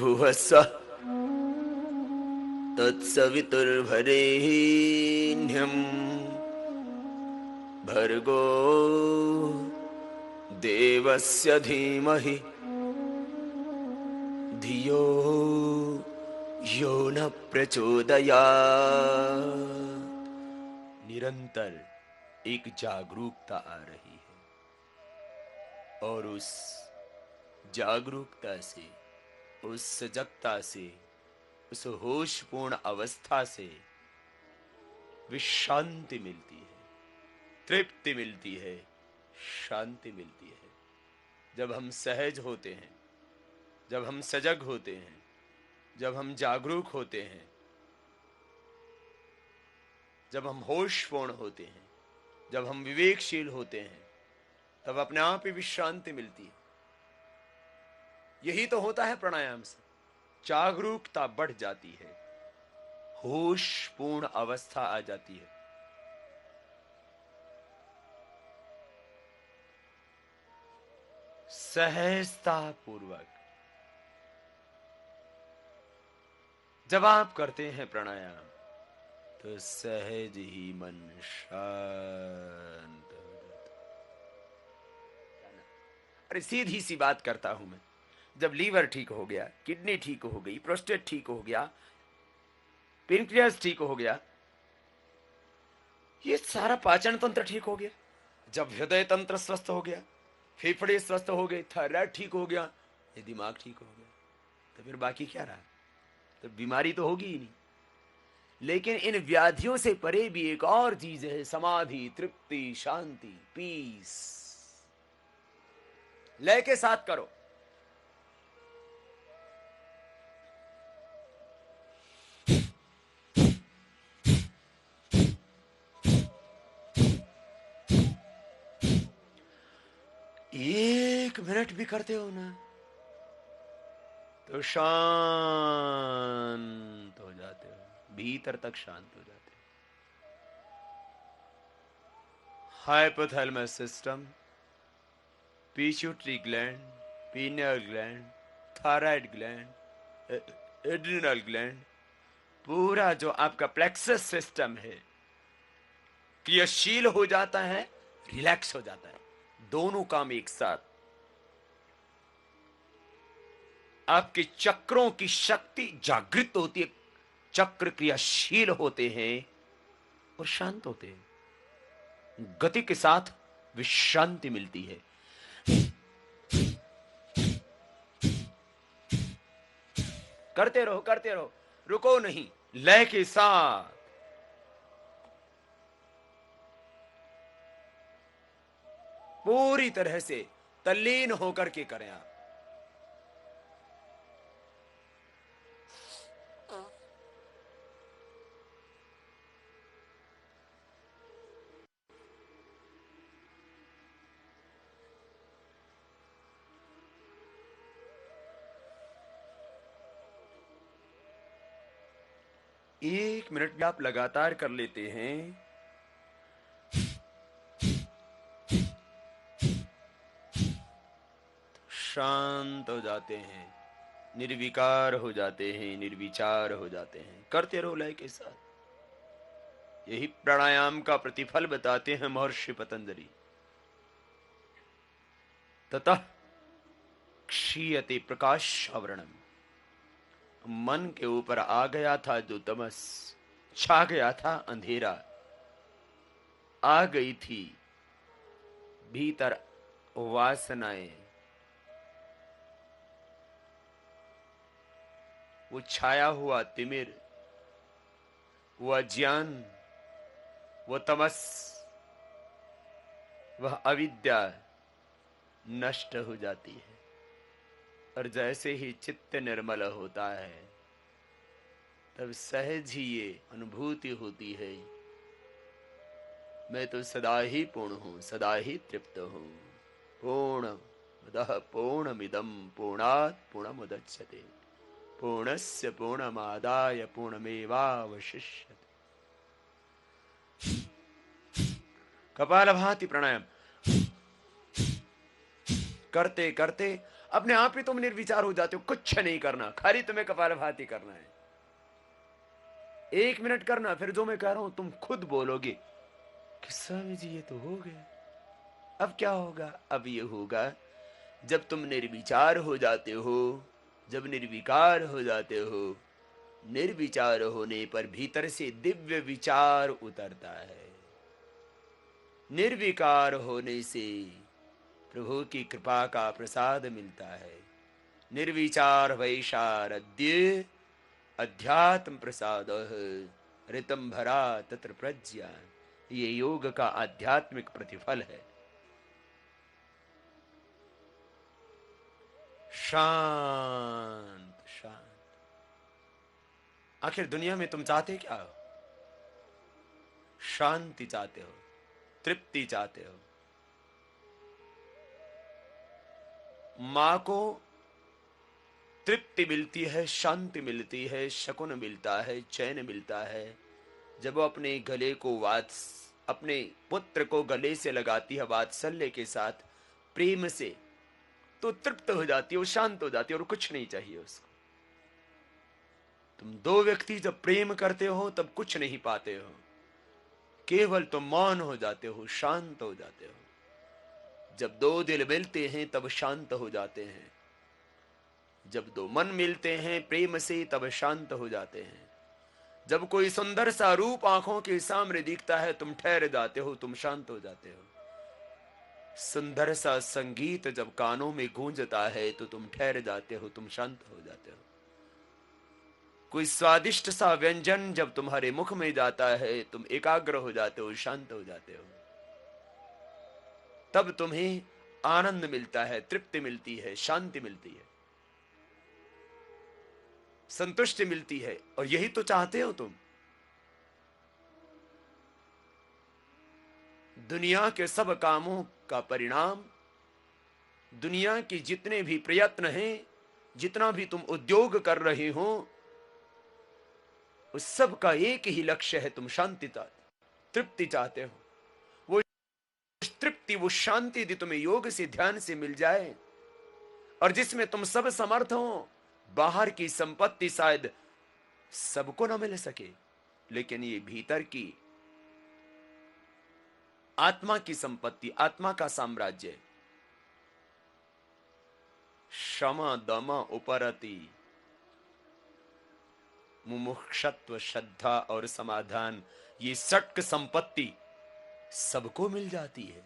भुवस्सुवः तत्सवितुर्वरेण्यं भर्गो देवस्य धीमहि धियो यो न प्रचोदयात्। निरंतर एक जागरूकता आ रही है और उस जागरूकता से, उस सजगता से, उस होशपूर्ण अवस्था से विश्रांति मिलती है, तृप्ति मिलती है, शांति मिलती है। जब हम सहज होते हैं, जब हम सजग होते हैं, जब हम जागरूक होते हैं, जब हम होशपूर्ण होते हैं, जब हम विवेकशील होते हैं, तब अपने आप ही विश्रांति मिलती है। यही तो होता है प्राणायाम से। जागरूकता बढ़ जाती है, होशपूर्ण अवस्था आ जाती है। सहजता पूर्वक जब आप करते हैं प्राणायाम तो सहज ही मन शांत हो जाता है। अरे सीधी सी बात करता हूं मैं, जब लीवर ठीक हो गया, किडनी ठीक हो गई, प्रोस्टेट ठीक हो गया, पेनक्रियास ठीक हो गया, ये सारा पाचन तंत्र ठीक हो गया, जब हृदय तंत्र स्वस्थ हो गया, फेफड़े स्वस्थ हो गए, थायराइड ठीक हो गया, ये दिमाग ठीक हो गया, तो फिर बाकी क्या रहा? तो बीमारी तो होगी ही नहीं। लेकिन इन व्याधियों से परे भी एक और चीज है, समाधि, तृप्ति, शांति, पीस। लय के साथ करो। एक मिनट भी करते हो ना तो शांत हो जाते हो, भीतर तक शांत हो जाते हो। Hypothalamus system, pituitary gland, pineal gland, thyroid gland, adrenal gland, पूरा जो आपका प्लेक्सस सिस्टम है क्रियाशील हो जाता है, रिलैक्स हो जाता है। दोनों काम एक साथ। आपके चक्रों की शक्ति जागृत होती है, चक्र क्रियाशील होते हैं और शांत होते हैं। गति के साथ विश्रांति मिलती है। करते रहो, करते रहो, रुको नहीं, लय के साथ। पूरी तरह से तल्लीन होकर के करें आप। एक मिनट भी आप लगातार कर लेते हैं, शांत हो जाते हैं, निर्विकार हो जाते हैं, निर्विचार हो जाते हैं। करते रहो लय के साथ। यही प्राणायाम का प्रतिफल बताते हैं महर्षि पतंजलि। ततः क्षीयते प्रकाश आवरणम। मन के ऊपर आ गया था जो तमस, छा गया था अंधेरा, आ गई थी भीतर वासनाएं, वो छाया हुआ तिमिर, वो अज्ञान, वो तमस, वह अविद्या नष्ट हो जाती है। और जैसे ही चित्त निर्मल होता है तब सहज ही ये अनुभूति होती है, मैं तो सदा ही पूर्ण हूं, सदा ही तृप्त हूं। पूर्णमदः पूर्णमिदं पूर्णात् पूर्णमुदच्यते पूर्णस्य पूर्णमादाय पूर्णमेवावशिष्यते। कपालभाति प्राणायाम करते करते अपने आप ही तुम निर्विचार हो जाते हो। कुछ नहीं करना, खाली तुम्हें कपालभाति करना है। 1 मिनट करना, फिर जो मैं कह रहा हूं तुम खुद बोलोगे कि स्वामी जी ये तो हो गया। अब क्या होगा? अब ये होगा जब तुम निर्विचार हो जाते हो, जब निर्विकार हो जाते हो, निर्विचार होने पर भीतर से दिव्य विचार उतरता है। निर्विकार होने से प्रभु की कृपा का प्रसाद मिलता है। निर्विचार वैशारद्य अध्यात्म प्रसाद ऋतम भरा तत्र प्रज्ञा। ये योग का आध्यात्मिक प्रतिफल है। शांत शांत। आखिर दुनिया में तुम चाहते क्या हो? शांति चाहते हो, तृप्ति चाहते हो। मां को तृप्ति मिलती है, शांति मिलती है, शकुन मिलता है, चैन मिलता है जब वो अपने गले को अपने पुत्र को गले से लगाती है वात्सल्य के साथ, प्रेम से, तो तृप्त हो जाती है, वो शांत हो जाती है और कुछ नहीं चाहिए उसको। तुम दो व्यक्ति जब प्रेम करते हो तब कुछ नहीं पाते हो, केवल तुम मौन हो जाते हो, शांत हो जाते हो। जब दो दिल मिलते हैं तब शांत हो जाते हैं। जब दो मन मिलते हैं प्रेम से तब शांत हो जाते हैं। जब कोई सुंदर सा रूप आंखों के सामने दिखता है तुम ठहर जाते हो, तुम शांत हो जाते हो। सुंदर सा संगीत जब कानों में गूंजता है तो तुम ठहर जाते हो, तुम शांत हो जाते हो। कोई स्वादिष्ट सा व्यंजन जब तुम्हारे मुख में जाता है तुम एकाग्र हो जाते हो, शांत हो जाते हो। तब तुम्हें आनंद मिलता है, तृप्ति मिलती है, शांति मिलती है, संतुष्टि मिलती है। और यही तो चाहते हो तुम। दुनिया के सब कामों का परिणाम, दुनिया के जितने भी प्रयत्न हैं, जितना भी तुम उद्योग कर रहे हो, उस सब का एक ही लक्ष्य है, तुम शांति तृप्ति चाहते हो। वो तृप्ति, वो शांति यदि तुम्हें योग से, ध्यान से मिल जाए और जिसमें तुम सब समर्थ हो, बाहर की संपत्ति शायद सबको ना मिल सके, लेकिन ये भीतर की आत्मा की संपत्ति, आत्मा का साम्राज्य, क्षमा दम उपरति, मुमुक्षत्व, श्रद्धा और समाधान, ये षट्क संपत्ति सबको मिल जाती है।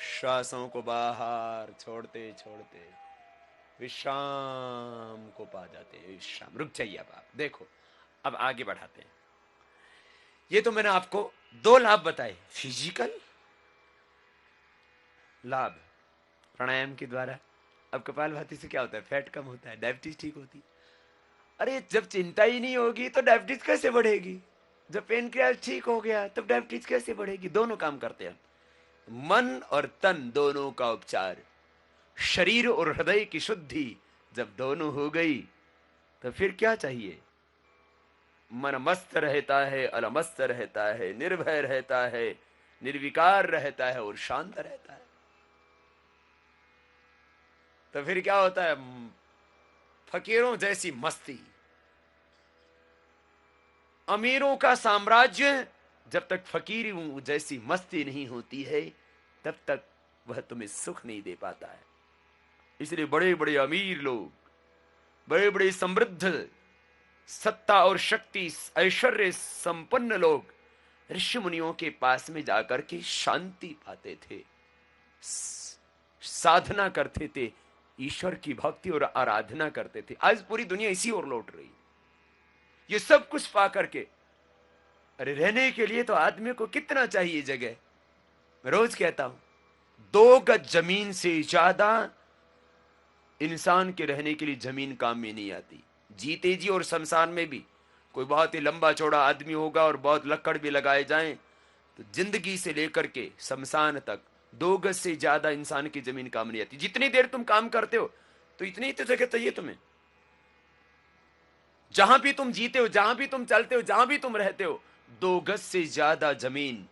श्वासों को बाहर छोड़ते छोड़ते विश्राम को पा जाते हैं। विश्राम, रुक जाइए अब आप देखो, अब आगे बढ़ाते हैं। ये तो मैंने आपको दो लाभ बताए, फिजिकल लाभ प्राणायाम के द्वारा। अब कपालभाति से क्या होता है? फैट कम होता है, डायबिटीज ठीक होती। अरे जब चिंता ही नहीं होगी तो डायबिटीज कैसे बढ़ेगी? जब पेनक्रियास ठीक हो गया तब डायबिटीज कैसे बढ़ेगी? दोनों काम करते हैं, मन और तन दोनों का उपचार, शरीर और हृदय की शुद्धि जब दोनों हो गई तो फिर क्या चाहिए? मन मस्त रहता है, अलमस्त रहता है, निर्भय रहता है, निर्विकार रहता है और शांत रहता है। तो फिर क्या होता है? फकीरों जैसी मस्ती, अमीरों का साम्राज्य। जब तक फकीरों जैसी मस्ती नहीं होती है तब तक वह तुम्हें सुख नहीं दे पाता है। इसलिए बड़े बड़े अमीर लोग, बड़े बड़े समृद्ध, सत्ता और शक्ति, ऐश्वर्य संपन्न लोग ऋषि मुनियों के पास में जाकर के शांति पाते थे, साधना करते थे, ईश्वर की भक्ति और आराधना करते थे। आज पूरी दुनिया इसी ओर लौट रही। ये सब कुछ पा करके, अरे रहने के लिए तो आदमी को कितना चाहिए जगह? मैं रोज कहता हूं 2 गज जमीन से ज्यादा इंसान के रहने के लिए जमीन काम में नहीं आती। जीते जी और शमशान में भी कोई बहुत ही लंबा चौड़ा आदमी होगा और बहुत लकड़ भी लगाए जाएं तो जिंदगी से लेकर के शमशान तक 2 गज से ज्यादा इंसान की जमीन काम नहीं आती। जितनी देर तुम काम करते हो तो इतनी तो जगह चाहिए तुम्हें। जहां भी तुम जीते हो, जहां भी तुम चलते हो, जहां भी तुम रहते हो, 2 गज से ज्यादा जमीन,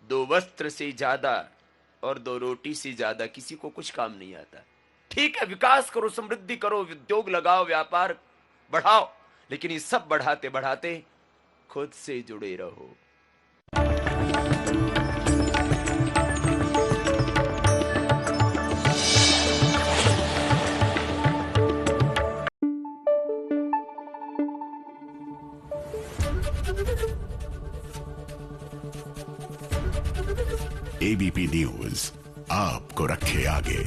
2 वस्त्र से ज्यादा और 2 रोटी से ज्यादा किसी को कुछ काम नहीं आता। ठीक है, विकास करो, समृद्धि करो, उद्योग लगाओ, व्यापार बढ़ाओ, लेकिन ये सब बढ़ाते बढ़ाते खुद से जुड़े रहो। एबीपी न्यूज आपको रखे आगे।